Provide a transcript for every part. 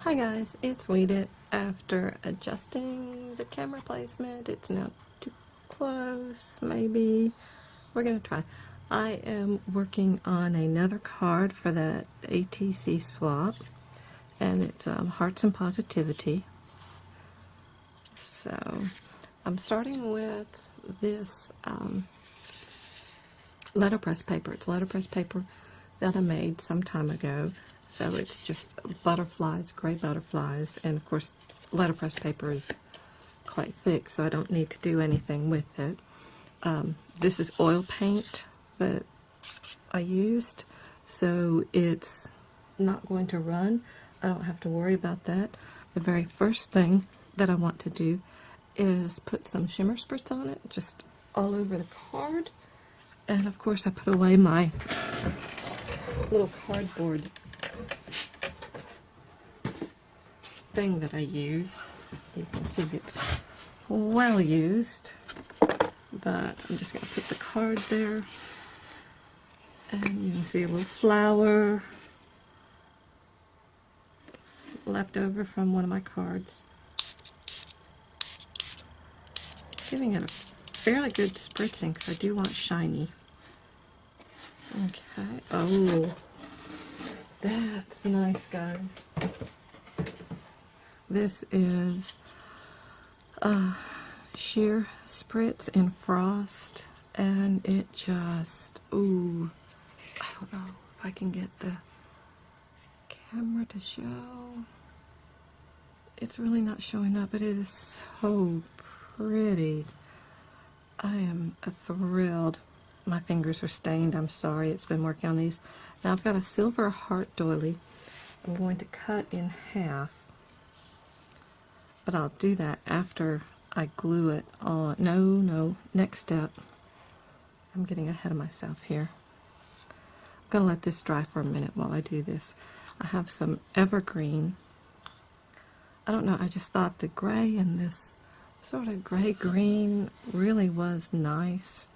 Hi guys, it's Weedit. After adjusting the camera placement, it's now too close, maybe. We're going to try. I am working on another card for that ATC swap, and it's Hearts and Positivity. So, I'm starting with this letterpress paper. It's letterpress paper that I made some time ago. So it's just butterflies, gray butterflies, and of course letterpress paper is quite thick, so I don't need to do anything with it. This is oil paint that I used, so it's not going to run. I don't have to worry about that. The very first thing that I want to do is put some shimmer spritz on it, just all over the card. And of course I put away my little cardboard thing that I use. You can see it's well used, but I'm just going to put the card there, and you can see a little flower left over from one of my cards. Giving it a fairly good spritzing because I do want shiny. Okay, oh, that's nice, guys. This is sheer spritz in frost, and it just, ooh, I don't know if I can get the camera to show. It's really not showing up, but it is so pretty. I am thrilled. My fingers are stained, I'm sorry, it's been working on these. Now I've got a silver heart doily I'm going to cut in half. But I'll do that after I glue it on. No, next step. I'm getting ahead of myself here. I'm going to let this dry for a minute while I do this. I have some Evergreen. I don't know, I just thought the gray in this sort of gray-green really was nice.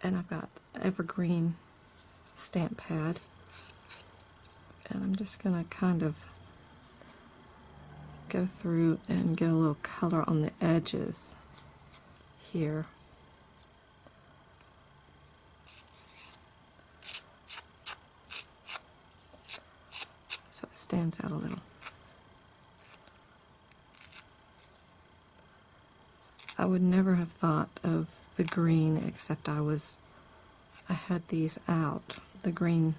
And I've got Evergreen stamp pad. And I'm just going to kind of go through and get a little color on the edges here. So it stands out a little. I would never have thought of the green, except I had these out, the green,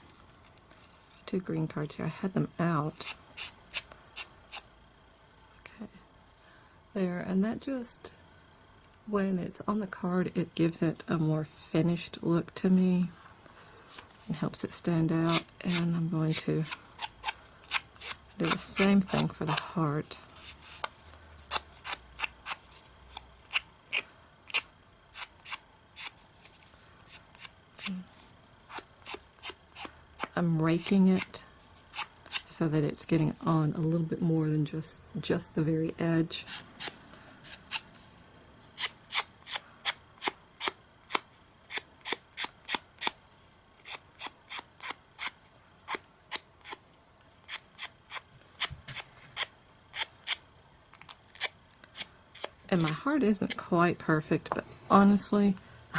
2 green cards here, I had them out. There, and that just, when it's on the card, it gives it a more finished look to me and helps it stand out. And I'm going to do the same thing for the heart. I'm raking it so that it's getting on a little bit more than just the very edge. And my heart isn't quite perfect, but honestly,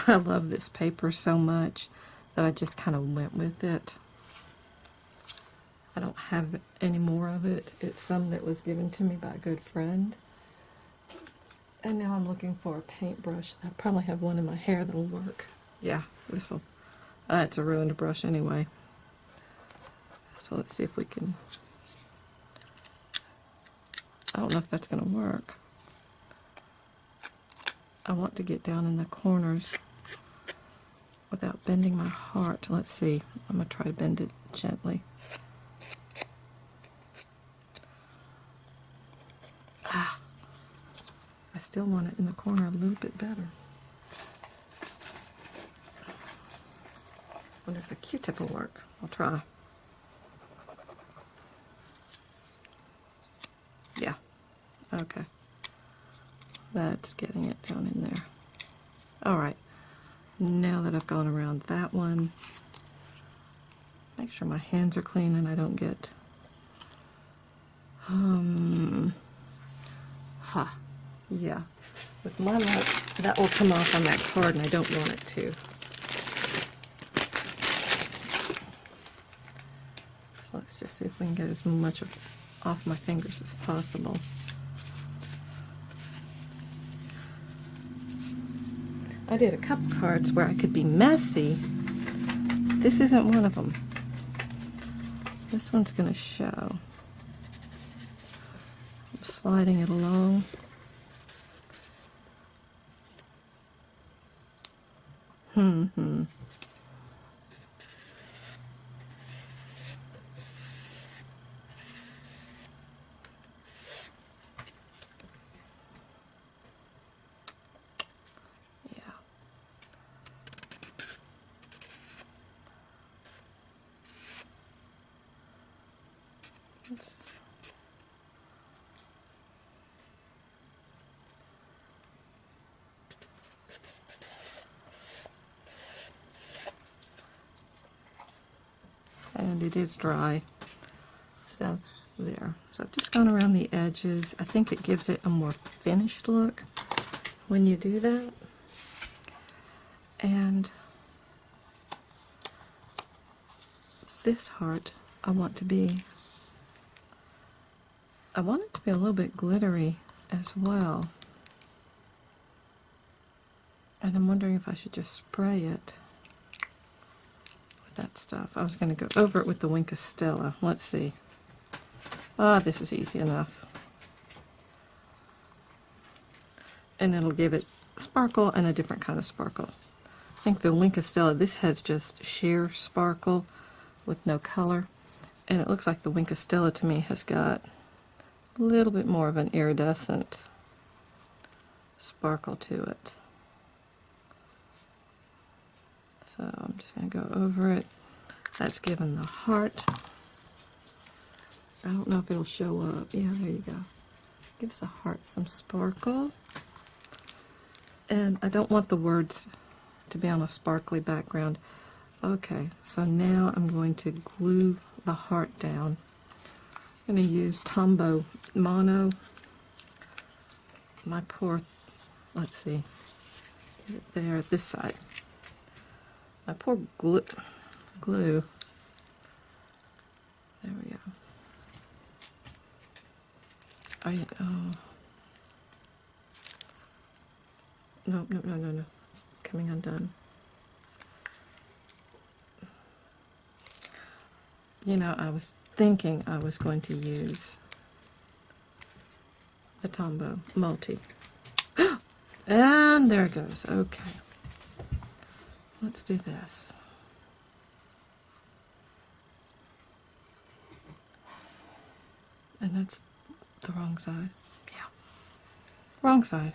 I love this paper so much that I just kind of went with it. I don't have any more of it. It's some that was given to me by a good friend. And now I'm looking for a paintbrush. I probably have one in my hair that'll work. Yeah, this'll, it's a ruined brush anyway. So let's see if we can, I don't know if that's going to work. I want to get down in the corners without bending my heart. Let's see. I'm going to try to bend it gently. I still want it in the corner a little bit better. Wonder if a Q-tip will work. I'll try. Yeah. Okay. That's getting it down in there. Alright. Now that I've gone around that one, make sure my hands are clean and I don't get Yeah. With my luck, that will come off on that card, and I don't want it to. So let's just see if we can get as much off my fingers as possible. I did a couple cards where I could be messy. This isn't one of them. This one's going to show. I'm sliding it along. Yeah. And it is dry. So there. So I've just gone around the edges. I think it gives it a more finished look when you do that. And this heart, I want it to be a little bit glittery as well. And I'm wondering if I should just spray it with that stuff. I was going to go over it with the Wink of Stella. Let's see. Ah, this is easy enough. And it'll give it sparkle and a different kind of sparkle. I think the Wink of Stella, this has just sheer sparkle with no color. And it looks like the Wink of Stella to me has got a little bit more of an iridescent sparkle to it. So I'm just going to go over it. That's given the heart. I don't know if it'll show up. Yeah, there you go. Gives the heart some sparkle. And I don't want the words to be on a sparkly background. Okay, so now I'm going to glue the heart down. I'm going to use Tombow Mono. My poor, let's see, there, this side. My poor glue. There we go. No. It's coming undone. You know, I was thinking I was going to use the Tombow Multi. And there it goes. Okay. Let's do this. And that's the wrong side. Yeah. Wrong side.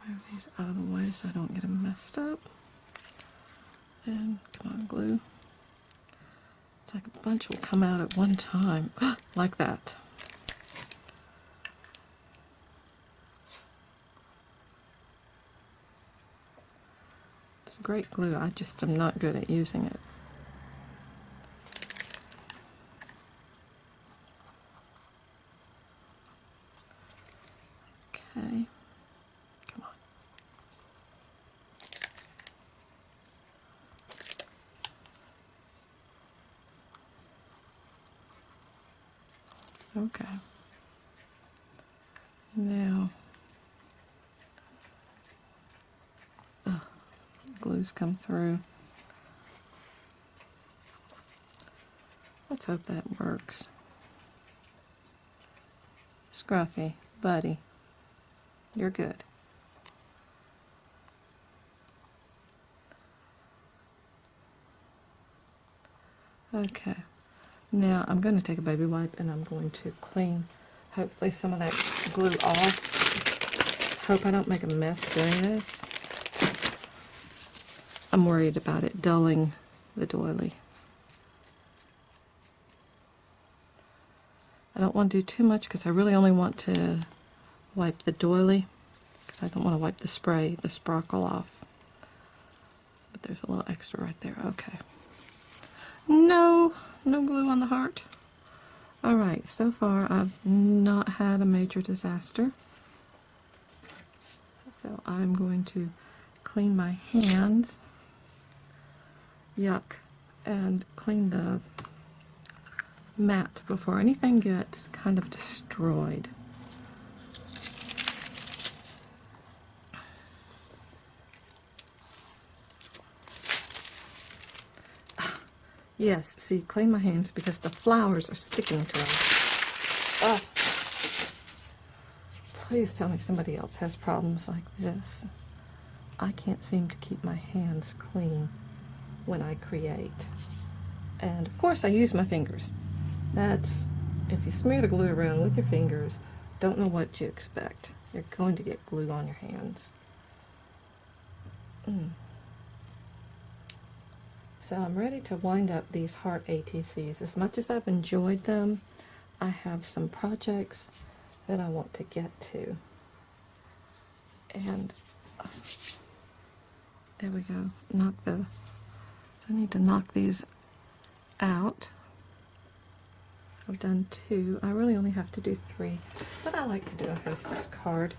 Move these out of the way so I don't get them messed up. And come on, glue. It's like a bunch will come out at one time. Like that. It's great glue. I just am not good at using it. Okay. Come on. Okay. Now, glue's come through. Let's hope that works. Scruffy, buddy, you're good. Okay, now I'm going to take a baby wipe and I'm going to clean, hopefully, some of that glue off. Hope I don't make a mess doing this. I'm worried about it dulling the doily. I don't want to do too much because I really only want to wipe the doily because I don't want to wipe the spray, the sparkle off. But there's a little extra right there. Okay. No glue on the heart. Alright, so far I've not had a major disaster. So I'm going to clean my hands. Yuck. And clean the mat before anything gets kind of destroyed. Yes, see, clean my hands because the flowers are sticking to them. Oh. Please tell me somebody else has problems like this. I can't seem to keep my hands clean when I create. And of course I use my fingers. That's, if you smear the glue around with your fingers, don't know what you expect. You're going to get glue on your hands. So I'm ready to wind up these heart ATCs. As much as I've enjoyed them, I have some projects that I want to get to. And there we go. So I need to knock these out. I've done 2. I really only have to do 3, but I like to do a hostess card.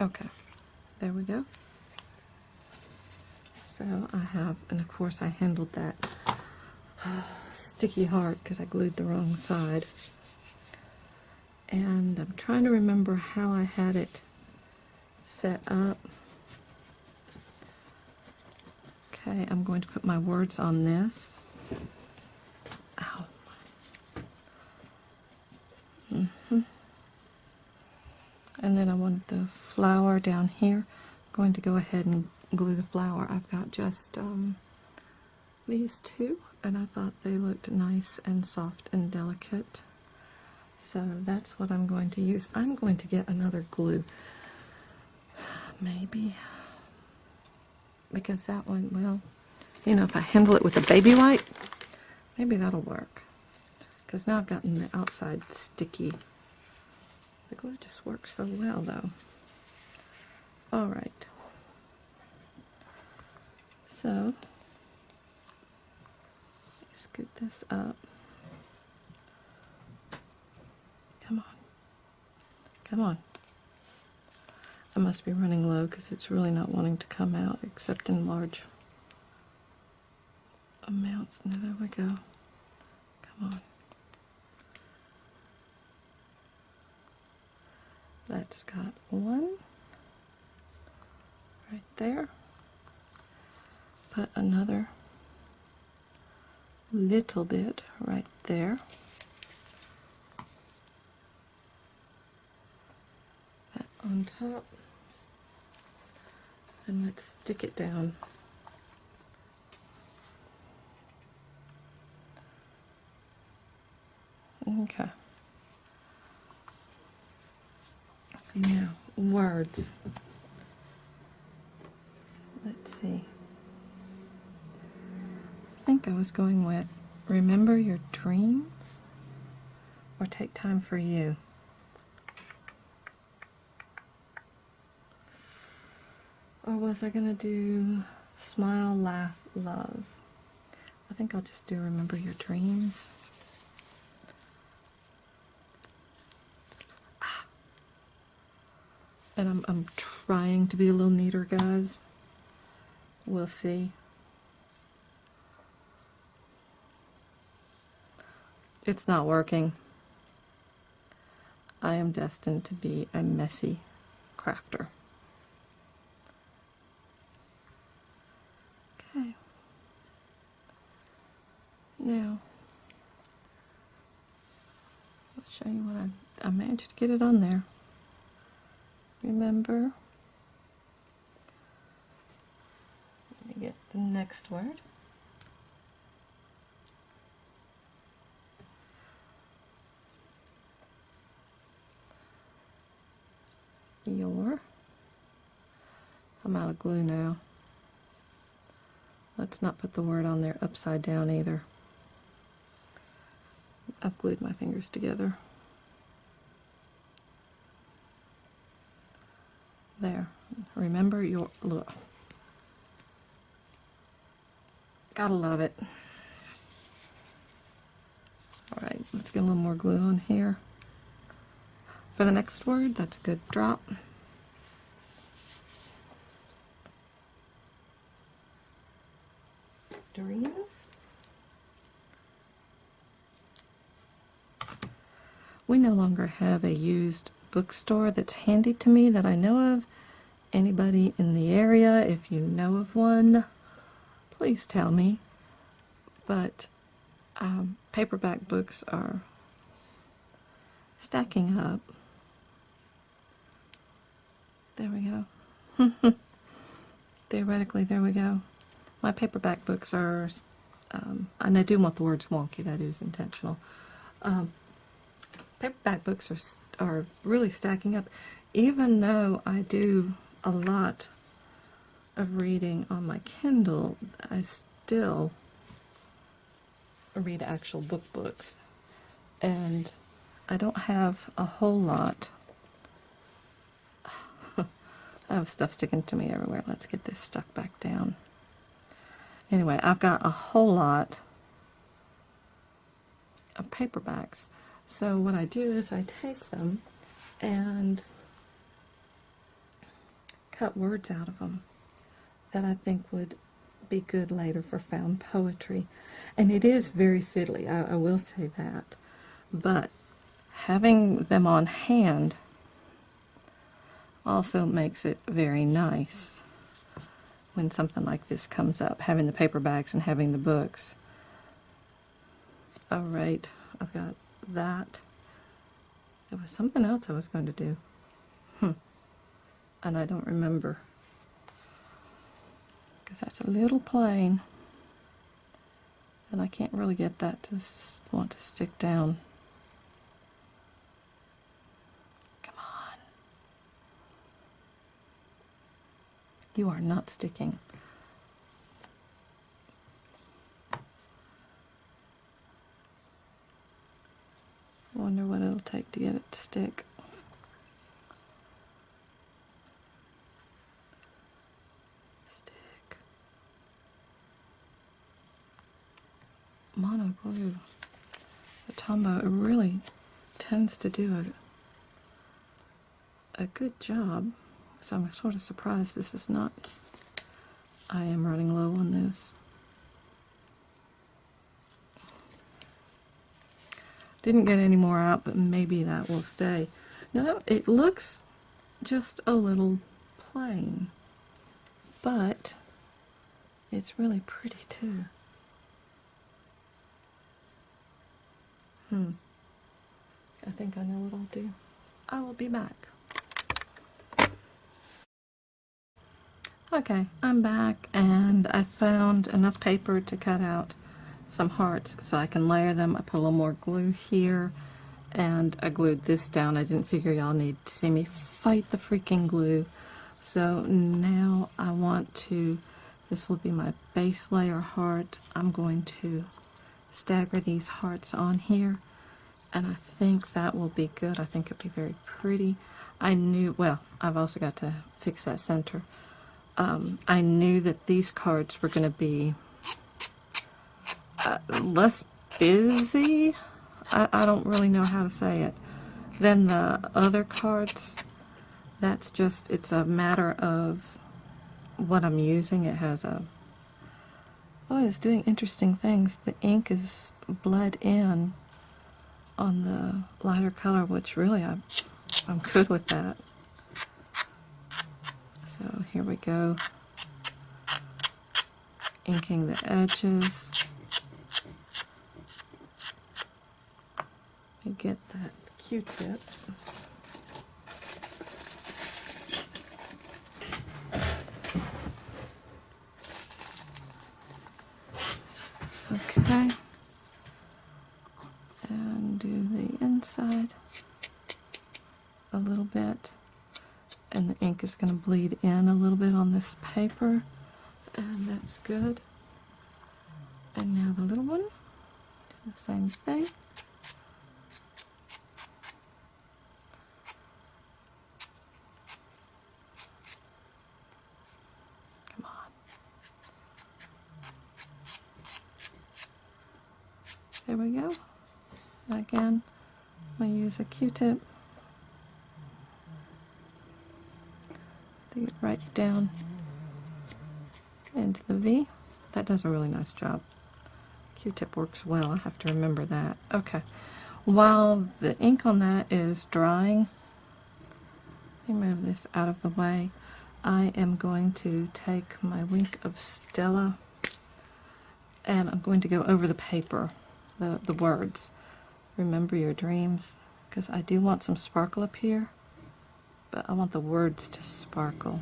Okay, there we go. So I have, and of course I handled that sticky heart because I glued the wrong side. And I'm trying to remember how I had it set up. Okay, I'm going to put my words on this. Ow. And then I wanted the flower down here. I'm going to go ahead and glue the flower. I've got just these 2, and I thought they looked nice and soft and delicate. So that's what I'm going to use. I'm going to get another glue. Maybe. Because that one, well, you know, if I handle it with a baby wipe, maybe that'll work. Because now I've gotten the outside sticky. The glue just works so well, though. Alright. So, scoot this up. Come on. Come on. I must be running low because it's really not wanting to come out except in large amounts. Now, there we go. Come on. That's got 1 right there. Put another little bit right there. That on top. And let's stick it down. Okay. Now, words. Let's see. I think I was going with remember your dreams or take time for you. Or was I going to do smile, laugh, love? I think I'll just do remember your dreams. And I'm trying to be a little neater, guys. We'll see. It's not working. I am destined to be a messy crafter. Okay. Now, I'll show you what I managed to get it on there. Remember. Let me get the next word. Your. I'm out of glue now. let's not put the word on there upside down either. I've glued my fingers together. There. Remember your look. Gotta love it. Alright, let's get a little more glue on here. For the next word, that's a good drop. Dreams. We no longer have a used bookstore that's handy to me that I know of. Anybody in the area, if you know of one, please tell me. But paperback books are stacking up. There we go. Theoretically, there we go. My paperback books are, and I do want the words wonky, that is intentional. Paperback books are really stacking up, even though I do a lot of reading on my Kindle. I still read actual books, and I don't have a whole lot. I have stuff sticking to me everywhere. Let's get this stuck back down. Anyway, I've got a whole lot of paperbacks. So what I do is I take them and cut words out of them that I think would be good later for found poetry. And it is very fiddly, I will say that. But having them on hand also makes it very nice when something like this comes up, having the paperbacks and having the books. Alright, I've got that. There was something else I was going to do. And I don't remember. Because that's a little plain. And I can't really get that to want to stick down. Come on. You are not sticking. I wonder what it'll take to get it to stick. Stick. Mono glue. The Tombow, it really tends to do a good job. So I'm sort of surprised this is not. I am running low on this. Didn't get any more out, but maybe that will stay. No, it looks just a little plain, but it's really pretty too. I think I know what I'll do. I will be back. Okay, I'm back, and I found enough paper to cut out some hearts so I can layer them. I put a little more glue here, and I glued this down. I didn't figure y'all need to see me fight the freaking glue. So now I want to, this will be my base layer heart. I'm going to stagger these hearts on here, and I think that will be good. I think it'll be very pretty. I knew, well, I've also got to fix that center. I knew that these cards were going to be less busy, I don't really know how to say it, than the other cards. That's just, it's a matter of what I'm using. It has a, oh, it's doing interesting things. The ink is bled in on the lighter color, which really I'm good with that. So here we go, inking the edges. Let me get that Q-tip. Okay, and do the inside a little bit, and the ink is going to bleed in a little bit on this paper, and that's good. And now the little one, the same thing. Come on. There we go. Again, I'm going to use a Q-tip to get right down into the V. That does a really nice job. Q-tip works well, I have to remember that. Okay, while the ink on that is drying, let me move this out of the way. I am going to take my Wink of Stella and I'm going to go over the paper, the words. Remember your dreams, because I do want some sparkle up here, but I want the words to sparkle.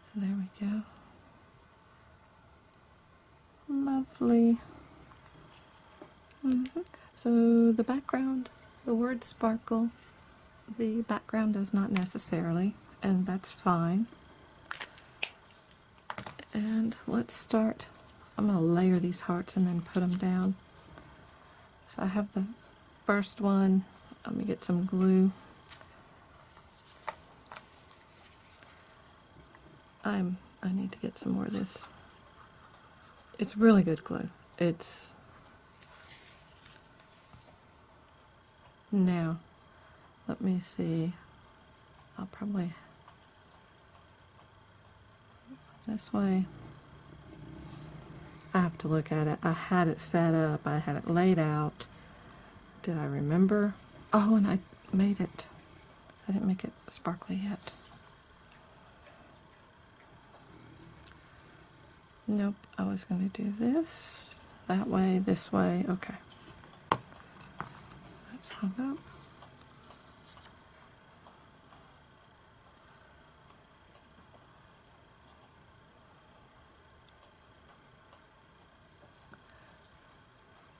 So there we go. Lovely. So the background, the words sparkle. The background does not necessarily, and that's fine. And let's start. I'm going to layer these hearts and then put them down. So I have the first one. Let me get some glue. I need to get some more of this. It's really good glue. It's now. Let me see. I'll probably this way. I have to look at it. I had it set up. I had it laid out. Did I remember? Oh, and I made it. I didn't make it sparkly yet. Nope, I was going to do this, that way, this way. Okay. That's hung up.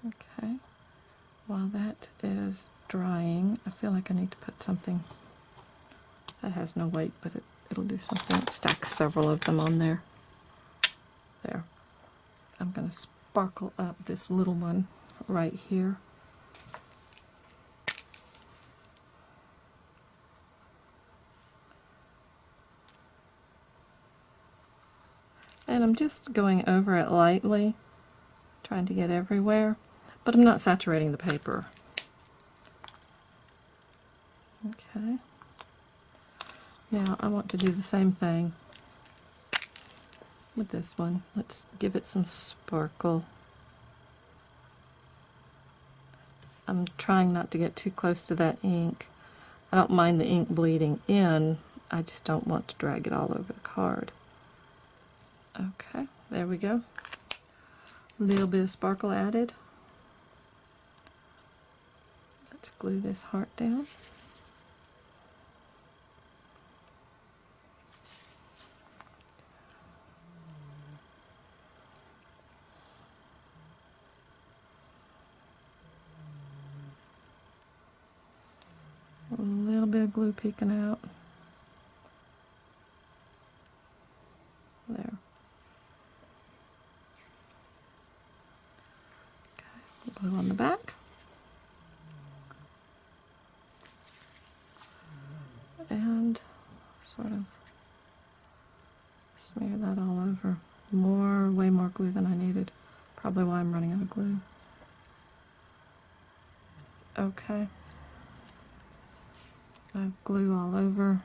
Okay. While that is drying, I feel like I need to put something that has no weight, but it'll do something. It stacks several of them on there. There. I'm going to sparkle up this little one right here. And I'm just going over it lightly, trying to get everywhere, but I'm not saturating the paper. Okay. Now I want to do the same thing with this one. Let's give it some sparkle. I'm trying not to get too close to that ink. I don't mind the ink bleeding in, I just don't want to drag it all over the card. Okay, there we go. A little bit of sparkle added. Let's glue this heart down. A little bit of glue peeking out. There. Okay, glue on the back. And sort of smear that all over. Way more glue than I needed. Probably why I'm running out of glue. Okay. I have glue all over.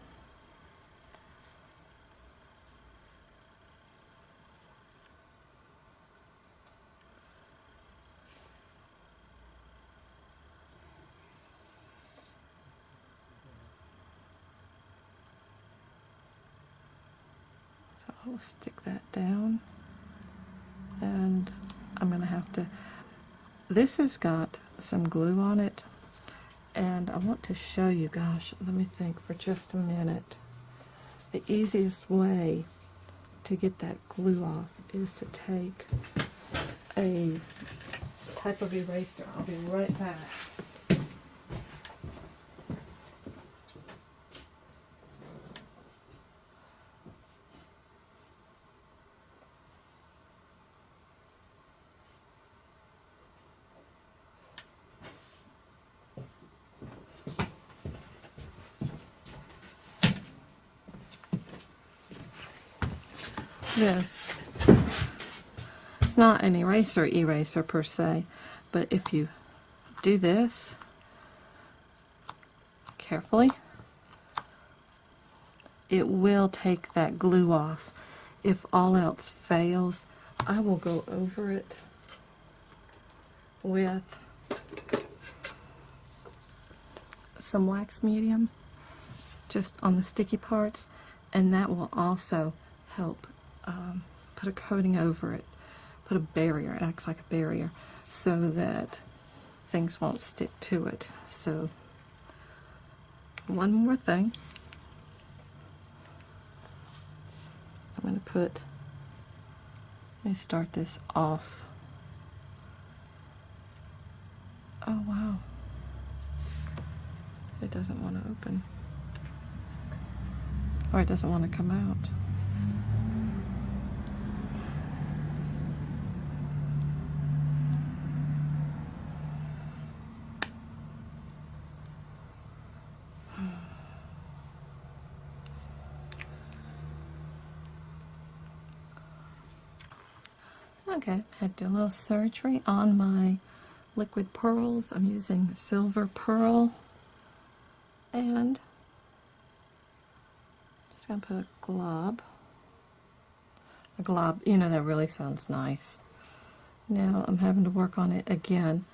So I'll stick that down. And I'm going to have to, this has got some glue on it. And I want to show you, gosh, let me think for just a minute. The easiest way to get that glue off is to take a type of eraser. I'll be right back. this. It's not an eraser per se, but if you do this carefully, it will take that glue off. If all else fails, I will go over it with some wax medium just on the sticky parts, and that will also help put a coating over it, put a barrier. It acts like a barrier so that things won't stick to it. So one more thing. I'm going to let me start this off. Oh wow, it doesn't want to open, or it doesn't want to come out. Okay, had to do a little surgery on my liquid pearls. I'm using silver pearl, and just gonna put a glob. A glob, you know, that really sounds nice. Now I'm having to work on it again.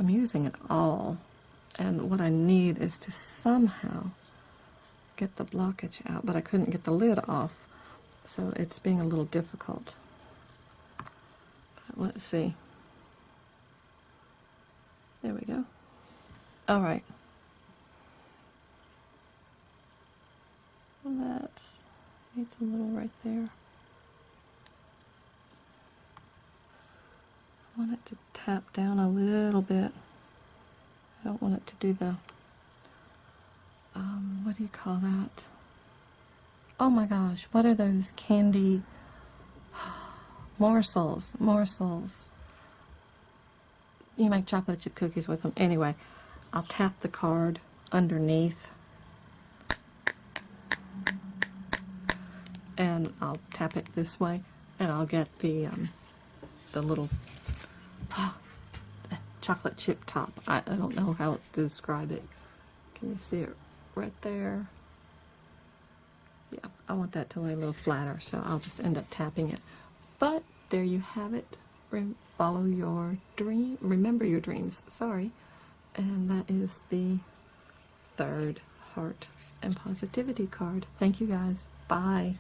I'm using it all, and what I need is to somehow get the blockage out, but I couldn't get the lid off, so it's being a little difficult. Let's see. There we go. All right. That needs a little right there. I want it to tap down a little bit. I don't want it to do the, what do you call that? Oh my gosh, what are those candy morsels? You make chocolate chip cookies with them. Anyway, I'll tap the card underneath, and I'll tap it this way, and I'll get the little chocolate chip top. I don't know how else to describe it. Can you see it right there? Yeah, I want that to lay a little flatter, so I'll just end up tapping it. But there you have it. Follow your dream. Remember your dreams. Sorry. And that is the third heart and positivity card. Thank you guys. Bye.